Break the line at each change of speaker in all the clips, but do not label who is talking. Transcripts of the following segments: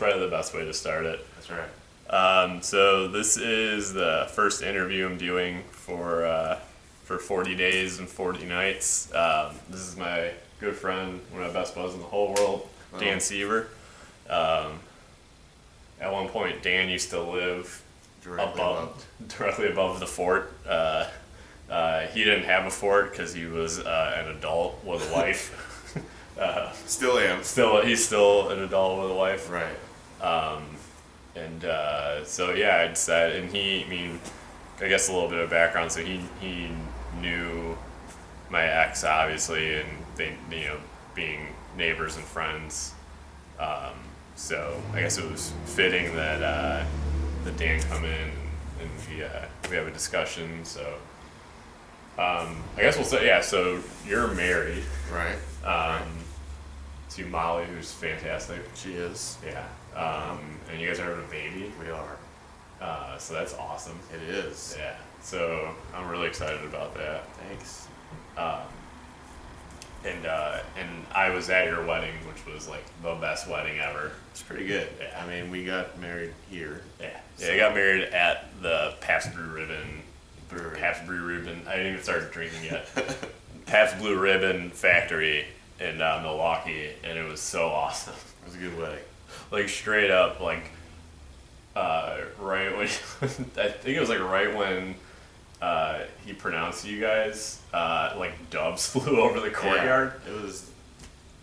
probably the best way to start it.
That's right.
So this is the first interview I'm doing for 40 days and 40 nights. This is my good friend, one of my best buds in the whole world, Dan Seever. At one point, Dan used to live directly above the fort. He didn't have a fort because he was an adult with a wife.
Still am.
He's still an adult with a wife.
Right.
So yeah, I decided, and I guess a little bit of background. So he knew my ex, obviously, and they, being neighbors and friends. So I guess it was fitting that Dan come in and we have a discussion. So I guess we'll say, yeah. So you're married,
Right.
to Molly, who's fantastic.
She is.
Yeah. And you guys are having a baby.
We are.
So that's awesome.
It is.
Yeah. So I'm really excited about that.
Thanks.
And I was at your wedding, which was like the best wedding ever.
It's pretty good.
Yeah.
I mean, we got married here.
Yeah. I got married at the Pabst Blue Ribbon. I didn't even start drinking yet. Pabst Blue Ribbon factory in Milwaukee, and it was so awesome.
It was a good wedding.
Like straight up, like right when I think it was like right when he pronounced you guys, like doves flew over the courtyard.
Yeah, it was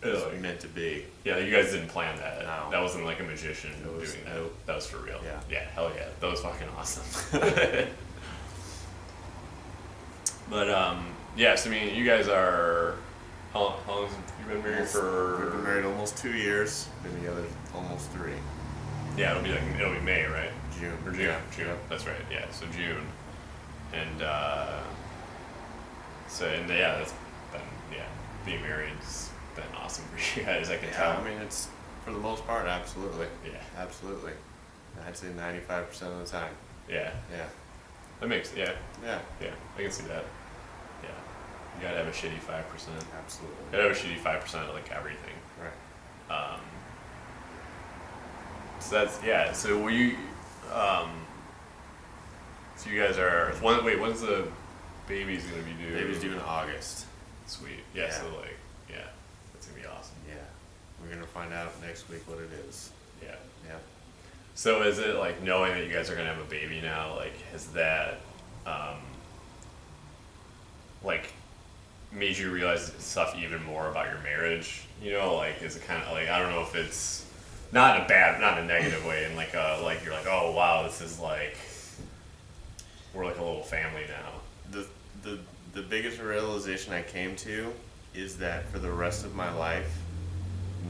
like,
meant to be.
Yeah, you guys didn't plan that.
No.
That wasn't like a magician doing that.
Nope.
That was for real.
Yeah.
Yeah, hell yeah. That was fucking awesome. But yeah, so I mean, you guys are how long have you been married for?
We've been married almost 2 years. Been together almost 3.
Yeah, it'll be May, right?
June.
Or June.
Yeah.
June. That's right. Yeah, so June. And that's been being married's been awesome for you guys. I can tell.
I mean, it's for the most part, absolutely.
Yeah.
Absolutely. I'd say 95% of the time.
Yeah.
Yeah.
That makes
Yeah.
Yeah, I can see that. Yeah. You gotta have a shitty 5%.
Absolutely.
You gotta have a shitty 5% of like everything.
Right.
So that's So so you guys are when's the baby's gonna be due?
Baby's due in August.
Sweet. Yeah.
Yeah.
So that's gonna be awesome.
Yeah. We're gonna find out next week what it is.
Yeah.
Yeah.
So is it like knowing that you guys are gonna have a baby now? Like has that like made you realize stuff even more about your marriage? Like is it kind of like I don't know if it's not in a negative way, and like you're like, oh wow, this is like we're like a little family now.
The biggest realization I came to is that for the rest of my life,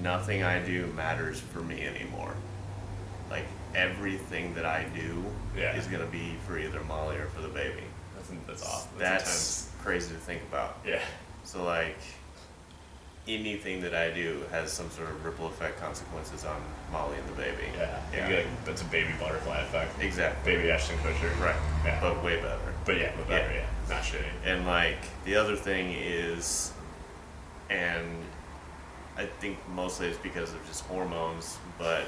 nothing I do matters for me anymore. Like everything that I do is gonna be for either Molly or for the baby.
That's awesome.
That's crazy to think about.
Yeah.
So like anything that I do has some sort of ripple effect consequences on Molly and the baby.
Yeah.
Yeah.
Like, that's a baby butterfly effect.
Exactly.
Baby Ashton Kutcher.
Right.
Yeah.
But way better.
But better. Yeah. Not shitty.
And like the other thing is, and I think mostly it's because of just hormones, but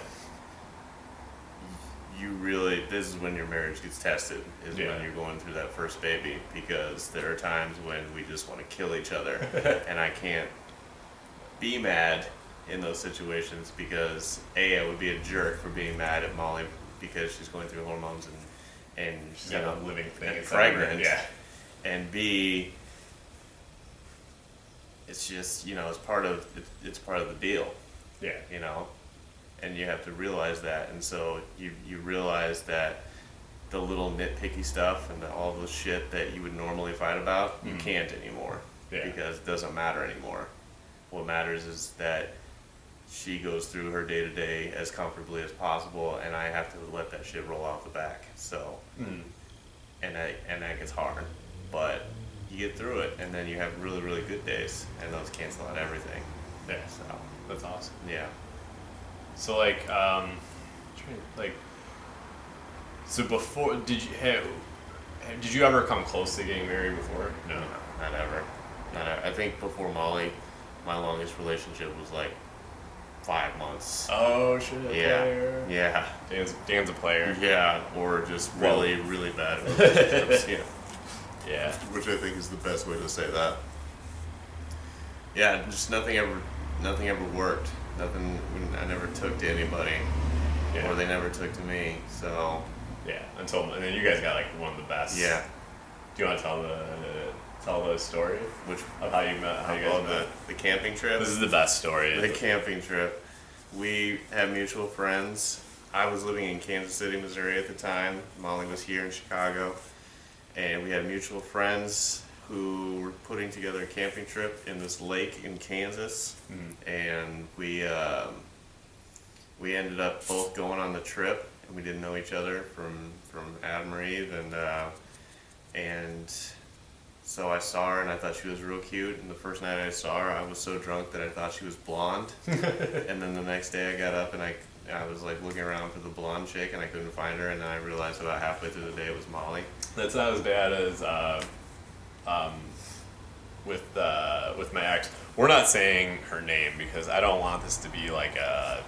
this is when your marriage gets tested, is when you're going through that first baby, because there are times when we just want to kill each other, and I can't be mad in those situations because I would be a jerk for being mad at Molly because she's going through hormones and
she's got a living thing
and pregnant.
Yeah.
And B, it's just it's part of the deal.
Yeah.
And you have to realize that, and so you realize that the little nitpicky stuff and all the shit that you would normally fight about, you can't anymore, because it doesn't matter anymore. What matters is that she goes through her day-to-day as comfortably as possible, and I have to let that shit roll off the back. So, and that gets hard, but you get through it, and then you have really, really good days, and those cancel out everything.
Yeah. So that's awesome.
Yeah.
So so before did you ever come close to getting married before?
No, not ever. I think before Molly, my longest relationship was like 5 months.
Oh shit!
Yeah,
Player.
yeah,
Dan's a player.
yeah, or just really, really bad relationships. Yeah,
Yeah.
which I think is the best way to say that. Yeah, just nothing ever worked. Nothing. I never took to anybody, or they never took to me. So.
Yeah, and then you guys got like one of the best.
Yeah.
Do you want to tell the story?
Which
of how you met? How you guys met?
The camping trip.
This is the best story.
The camping trip. We had mutual friends. I was living in Kansas City, Missouri at the time. Molly was here in Chicago, and we had mutual friends who were putting together a camping trip in this lake in Kansas, and we ended up both going on the trip. We didn't know each other from Adam or Eve, and so I saw her and I thought she was real cute. And the first night I saw her, I was so drunk that I thought she was blonde. And then the next day I got up and I was like looking around for the blonde chick and I couldn't find her. And then I realized about halfway through the day it was Molly.
That's not as bad as with my ex. We're not saying her name because I don't want this to be like a.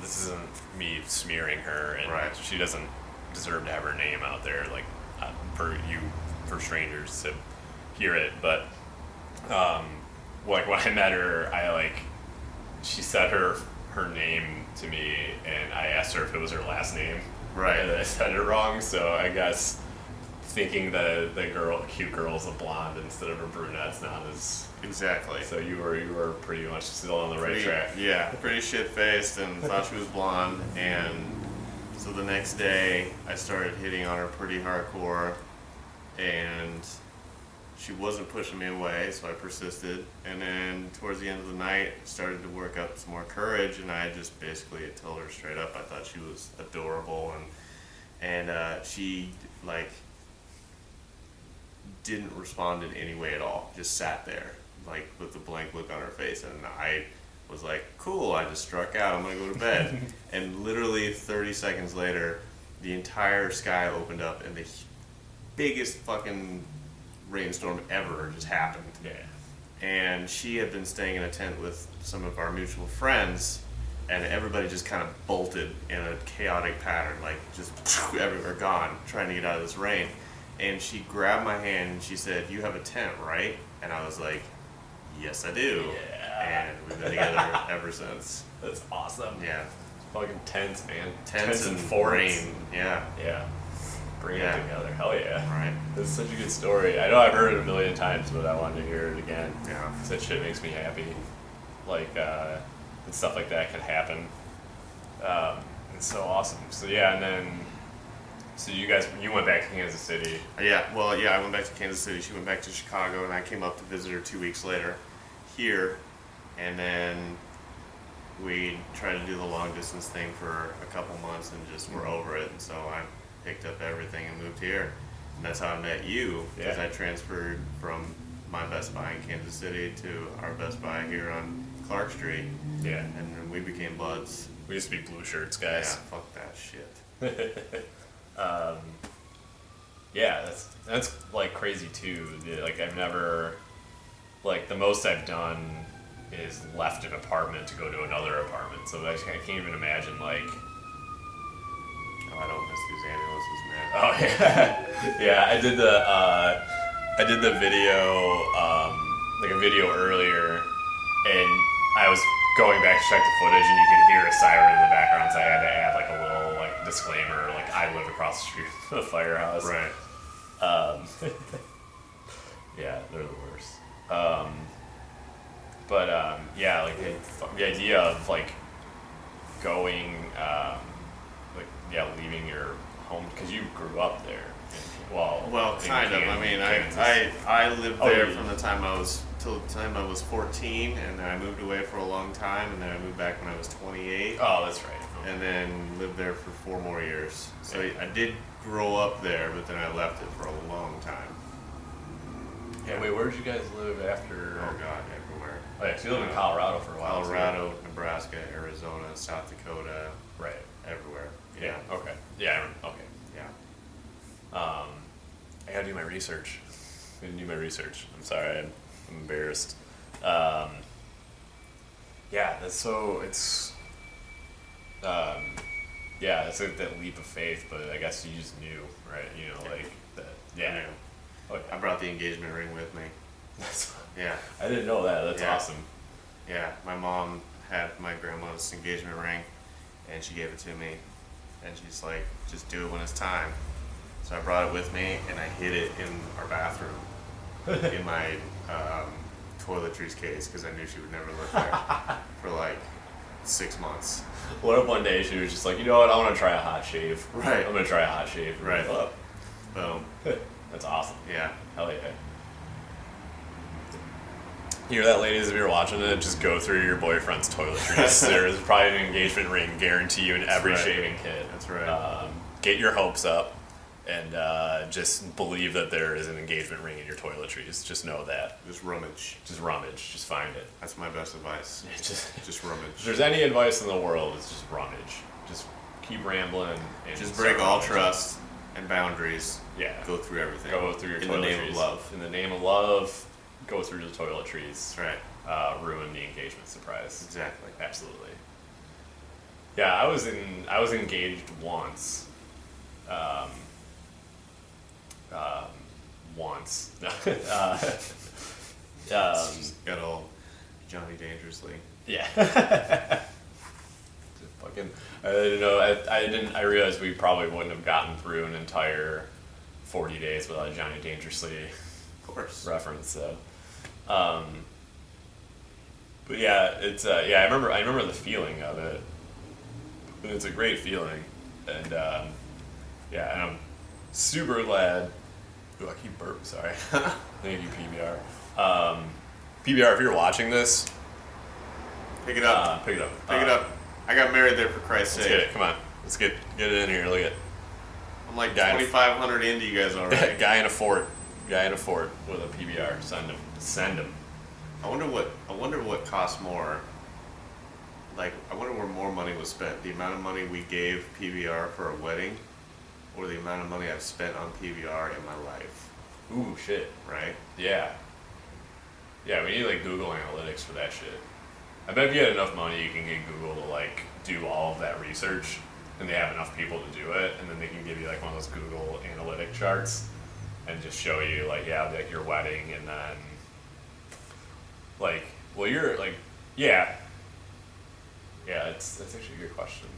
This isn't me smearing her, and
right.
She doesn't deserve to have her name out there, like for strangers to hear it. But like when I met her, she said her name to me, and I asked her if it was her last name.
Right.
And I said it wrong, so I guess thinking the cute girl's a blonde instead of a brunette's not as.
Exactly.
So you were pretty much still on the right track.
Yeah, pretty shit-faced and thought she was blonde. And so the next day, I started hitting on her pretty hardcore, and she wasn't pushing me away, so I persisted. And then towards the end of the night, started to work up some more courage, and I just basically told her straight up I thought she was adorable, and she didn't respond in any way at all. Just sat there, with a blank look on her face, and I was like, cool, I just struck out, I'm gonna go to bed. And literally 30 seconds later, the entire sky opened up and the biggest fucking rainstorm ever just happened.
Yeah.
And she had been staying in a tent with some of our mutual friends, and everybody just kind of bolted in a chaotic pattern, just everywhere gone, trying to get out of this rain. And she grabbed my hand and she said, "You have a tent, right?" And I was like, "Yes, I do."
Yeah.
And we've been together ever since.
That's awesome.
Yeah.
Fucking tents, man.
Tents and
forts.
rain. Yeah.
Yeah. Bring it together. Hell yeah.
Right.
This is such a good story. I know I've heard it a million times, but I wanted to hear it again.
Yeah.
Because that shit makes me happy. And stuff like that can happen. It's so awesome. So yeah, and then... So you went back to Kansas City.
Yeah, well, yeah, I went back to Kansas City. She went back to Chicago, and I came up to visit her 2 weeks later here. And then we tried to do the long distance thing for a couple months and just were over it. And so I picked up everything and moved here. And that's how I met you, because I transferred from my Best Buy in Kansas City to our Best Buy here on Clark Street.
Yeah.
And then we became buds.
We used to be blue shirts, guys.
Yeah, fuck that shit.
Yeah, that's crazy too. I've never, the most I've done is left an apartment to go to another apartment. So I can't even imagine
Oh, I don't miss these ambulances, man.
Oh yeah, yeah. I did the video, a video earlier, and I was going back to check the footage, and you could hear a siren in the background. So I had to add a little disclaimer, I live across the street from the firehouse.
Right.
Yeah, they're the worst. Yeah, the idea of going, leaving your home because you grew up there.
Well, kind of. I mean, I lived there from the time I was till the time I was 14, and then I moved away for a long time, and then I moved back when I was 28.
Oh, that's right.
And then lived there for 4 more years. So I did grow up there, but then I left it for a long time.
Yeah. Wait, where did you guys live after?
Oh God, everywhere.
Oh yeah, 'cause you lived in Colorado for a while.
Colorado, Nebraska, Arizona, South Dakota.
Right.
Everywhere.
Yeah. Okay. Yeah. Okay.
Yeah.
I gotta do my research. I'm sorry. I'm embarrassed. Yeah, that's so, um, yeah, it's like that leap of faith, but I guess you just knew, right? You know, like, that,
I
yeah.
knew.
Oh, yeah.
I brought the engagement ring with me.
That's,
Yeah.
I didn't know that. That's
Yeah.
awesome.
Yeah, my mom had my grandma's engagement ring, and she gave it to me, and she's like, just do it when it's time. So I brought it with me, and I hid it in our bathroom, in my toiletries case, because I knew she would never look there for like 6 months.
What if one day she was just like, you know what, I want to try a hot shave.
Right.
I'm going to try a hot shave.
Right.
Oh,
Boom.
that's awesome.
Yeah.
Hell yeah. You hear that, ladies? If you're watching it, just go through your boyfriend's toiletries. There's probably an engagement ring, guarantee you, in every
right.
shaving kit.
That's right.
Get your hopes up, and just believe that there is an engagement ring in your toiletries. Just know that.
Just rummage.
Just rummage. Just find it.
That's my best advice. Just rummage.
If there's any advice in the world, it's just rummage. Just keep rambling. And
Just
start
break all
rummaging.
trust and boundaries.
Yeah.
Go through everything.
Go through your
in
toiletries.
the name of love.
In the name of love, go through the toiletries.
That's right.
Ruin the engagement surprise.
Exactly.
Absolutely. Yeah, I was engaged once. Once.
Got all Johnny Dangerously.
Yeah. Fucking. I didn't know. I realized we probably wouldn't have gotten through an entire 40 days without a Johnny Dangerously
Of course.
reference. So. But yeah, it's yeah. I remember the feeling of it. And it's a great feeling, and yeah, and I'm super glad. Ooh, I keep burping. Sorry. Thank you, PBR. PBR, if you're watching this,
Pick it up.
pick it up.
Pick it up. I got married there for Christ's
Let's
sake.
get it. Come on. Let's get it in here. Look at
I'm like
Guy-
2,500 into you guys already.
guy in a fort. Guy in a fort with a PBR. Send him. Send him.
I wonder what costs more. Like, I wonder where more money was spent. The amount of money we gave PBR for a wedding, or the amount of money I've spent on PBR in my life.
Ooh, shit.
Right?
Yeah. Yeah, we need like Google Analytics for that shit. I bet if you had enough money, you can get Google to like do all of that research, and they have enough people to do it, and then they can give you like one of those Google Analytic charts, and just show you like, yeah, like your wedding, and then like, well, you're like, yeah, that's actually a good question.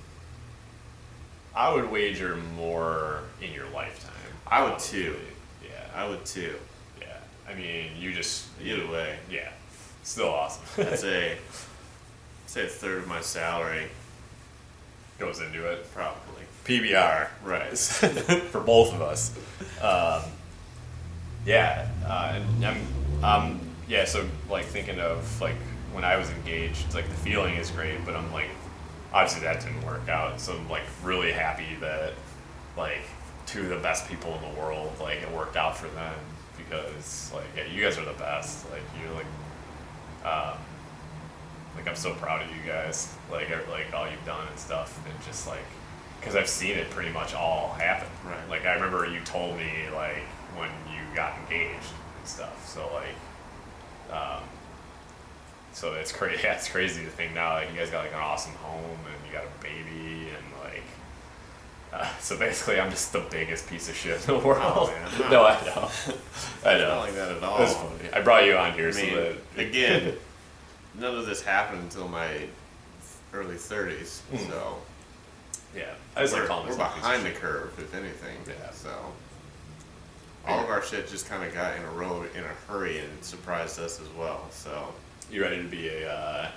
I would wager more in your lifetime.
I would
probably.
too.
Yeah,
I would too.
yeah. I mean, you just
Either way.
yeah, still awesome.
I'd say a third of my salary,
Goes into it.
probably.
PBR,
Right.
for both of us. Yeah, and I'm yeah. So like thinking of like when I was engaged, like the feeling is great, but I'm like, obviously that didn't work out. So I'm like really happy that like two of the best people in the world, like it worked out for them, because like yeah, you guys are the best. Like you're like I'm so proud of you guys, like all you've done and stuff, and just like, because I've seen it pretty much all happen.
Right.
Like I remember you told me like when you got engaged and stuff. So like, so it's crazy. Yeah, it's crazy to think now. Like you guys got like an awesome home and you got a baby and like. So basically, I'm just the biggest piece of shit in the world.
Oh, man,
No, I know. I know.
Not like that at all.
That's funny. I brought you on here
I
so
mean,
that
again, none of this happened until my early 30s, so
yeah, I just like
we're
calling this a piece of
behind the
shit.
curve, if anything.
Yeah.
So all of our shit just kind of got in a row in a hurry, and it surprised us as well. So
You ready to be a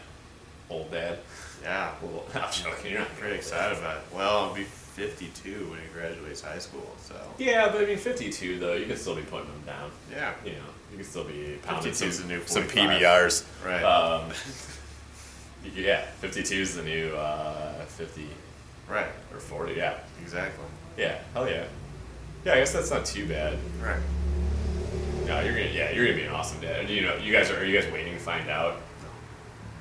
old dad?
yeah,
Well, I'm joking. You're not
I'm pretty excited about it. Well, I'll be 52 when he graduates high school. So
Yeah, but I mean, 52 though, you can still be putting them down.
yeah,
You know, you can still be pounding
52 is the new
some
45.
PBRs.
right,
Yeah, 52 is the new 50
right,
or 40. Yeah,
exactly,
yeah, hell yeah. Yeah, I guess that's not too bad.
right.
No, you're gonna be an awesome dad. Do you know? Are you guys waiting to find out?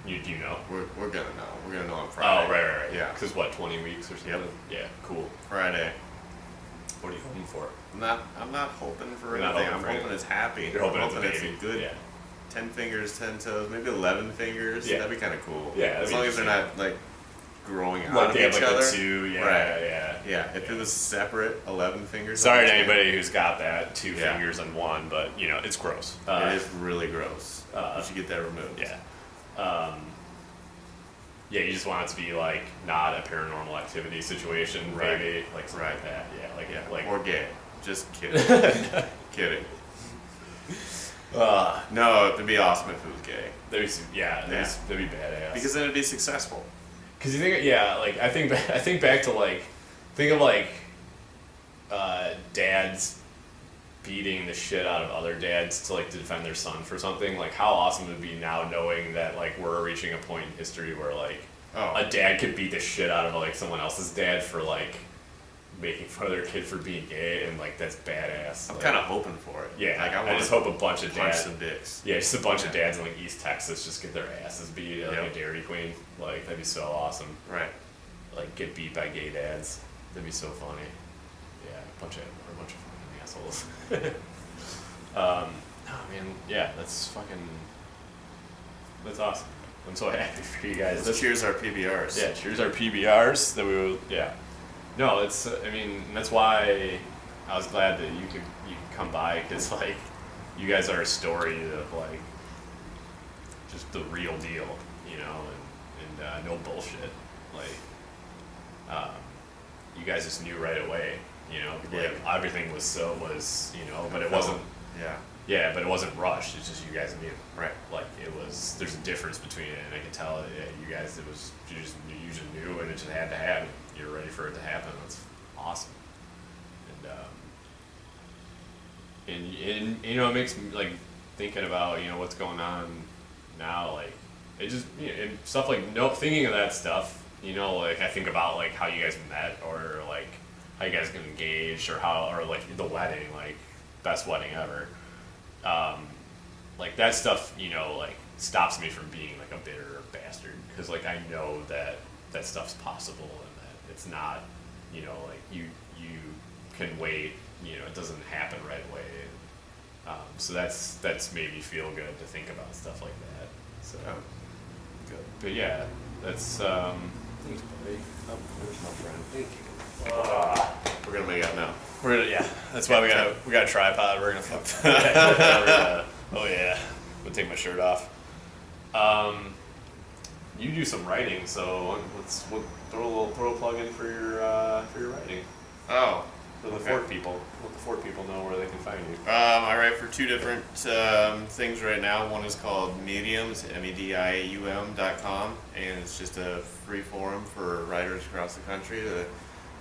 Do you know?
We're gonna know. We're gonna know on
Oh,
Friday.
right.
Yeah,
Because what, 20 weeks or something?
Yep.
Yeah, cool.
Friday.
What are you hoping for?
I'm not hoping for
You're not
anything.
hoping
I'm
for
hoping
anything.
it's happy.
You're hoping
I'm
it's a
hoping it's
baby.
a good
Yeah.
10 fingers, 10 toes, maybe 11 fingers.
Yeah.
That'd be kind of cool.
Yeah,
as long as they're not like growing out
like
of
they have
each
like
other.
the two, yeah,
Right.
yeah.
If it was separate, 11 fingers.
Sorry
on
to
each
anybody who's got that, two
Yeah.
fingers on one, but it's gross.
hand. It is really gross. You should get that removed.
Yeah. Yeah, you just want it to be like not a paranormal activity situation,
Right.
maybe like something like that. Yeah, like
Or gay. Just kidding. Kidding. No, it'd be awesome if it was gay.
that'd be badass.
Because then it'd be successful.
Because you think, like I think back to like, think of like dads beating the shit out of other dads to like to defend their son for something. Like how awesome it would be now knowing that like we're reaching a point in history where like a dad could beat the shit out of like someone else's dad for like making fun of their kid for being gay, and like that's badass.
I'm
Like,
kind of hoping for it.
yeah,
Like
I just hope a bunch of
punch
dads.
some dicks.
Yeah, just a bunch of dads in like East Texas just get their asses beat at like
Yep.
a Dairy Queen. Like that'd be so awesome.
Right.
Like get beat by gay dads. That'd be so funny. Yeah, a bunch of fucking assholes. Oh man, yeah, that's awesome. I'm so happy for you guys.
Let's cheers our PBRs.
Yeah, cheers our PBRs that we will. Yeah. No, it's. I mean, that's why I was glad that you could come by, because like you guys are a story of like just the real deal, and no bullshit. Like, you guys just knew right away, like everything was, but it wasn't.
Yeah.
Yeah, but it wasn't rushed. It's just you guys knew.
Right.
Like it was. There's a difference between it, and I could tell. Yeah, you guys. You just knew, and it just had to happen. You're ready for it to happen. That's awesome. And it makes me like thinking about what's going on now. Like it just and stuff like thinking of that stuff. Like I think about like how you guys met, or like how you guys got engaged, or like the wedding, like best wedding ever. Like that stuff, like stops me from being like a bitter bastard, because like I know that stuff's possible, and that it's not, like you can wait, it doesn't happen right away. So that's made me feel good to think about stuff like that. So good, but yeah, that's thanks, buddy. Oh, there's my friend. Thank you.
We're gonna make out now.
That's why we got a tripod. We're gonna fuck. Oh yeah, I'm gonna take my shirt off. You do some writing, so throw a plug in for your writing.
Oh.
For the Fort people, let the Fort people know where they can find you.
I write for two different things right now. One is called Mediums, medium.com, and it's just a free forum for writers across the country to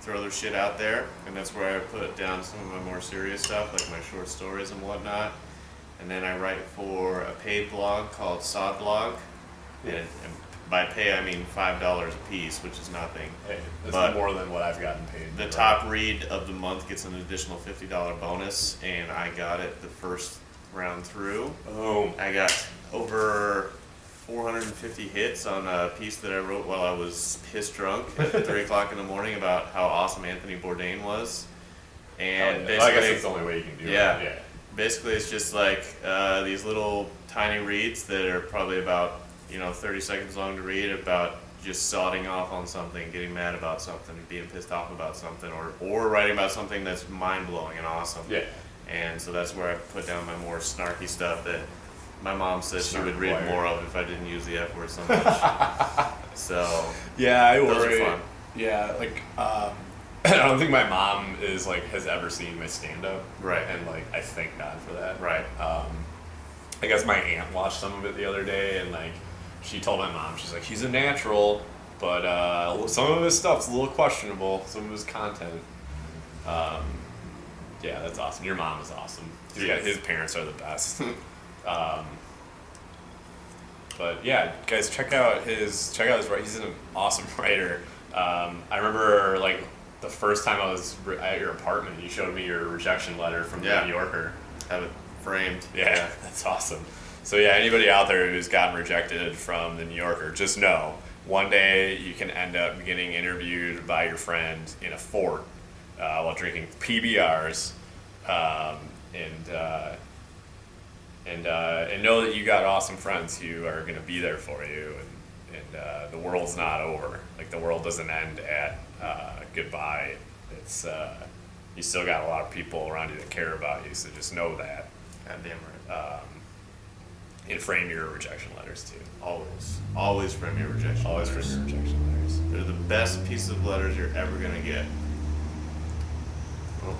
throw their shit out there, and that's where I put down some of my more serious stuff, like my short stories and whatnot. And then I write for a paid blog called Sod Blog, and by pay I mean $5 a piece, which is nothing.
Hey, that's more than what I've gotten paid.
The top read of the month gets an additional $50 bonus, and I got it the first round through.
Oh.
I got over 450 hits on a piece that I wrote while I was pissed drunk at 3 o'clock in the morning about how awesome Anthony Bourdain was. And basically,
I guess that's the only way you can do it. Yeah.
Basically, it's just like these little tiny reads that are probably about 30 seconds long to read, about just sodding off on something, getting mad about something, being pissed off about something, or writing about something that's mind-blowing and awesome.
Yeah.
And so that's where I put down my more snarky stuff that my mom said she would read more of if I didn't use the F word so much. So
yeah, I
those
worry.
are fun.
Yeah, like I don't think my mom has ever seen my stand-up.
Right.
And like I thank God for that.
Right.
I guess my aunt watched some of it the other day, and like she told my mom, she's like, he's a natural, but some of his stuff's a little questionable, some of his content. Yeah, that's awesome. Your mom is awesome. His parents are the best. But yeah, guys, check out his writing. He's an awesome writer. I remember like the first time I was at your apartment, you showed me your rejection letter from the New Yorker.
Have it framed.
Yeah, that's awesome. So yeah, anybody out there who's gotten rejected from the New Yorker, just know one day you can end up getting interviewed by your friend in a fort while drinking PBRs, and and know that you got awesome friends who are going to be there for you, and the world's not over. Like, the world doesn't end at goodbye. It's you still got a lot of people around you that care about you, so just know that.
Goddamn right.
And frame your rejection letters too.
Always frame your rejection
Always
letters.
frame your rejection letters.
They're the best piece of letters you're ever gonna get.
Well,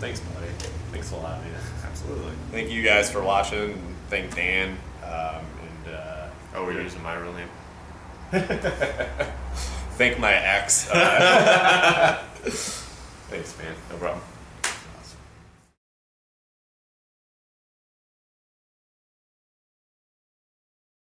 thanks, buddy. Thanks a lot, man.
Absolutely.
Thank you guys for watching. And thank Dan.
Oh, we're using my real name.
Thank my ex.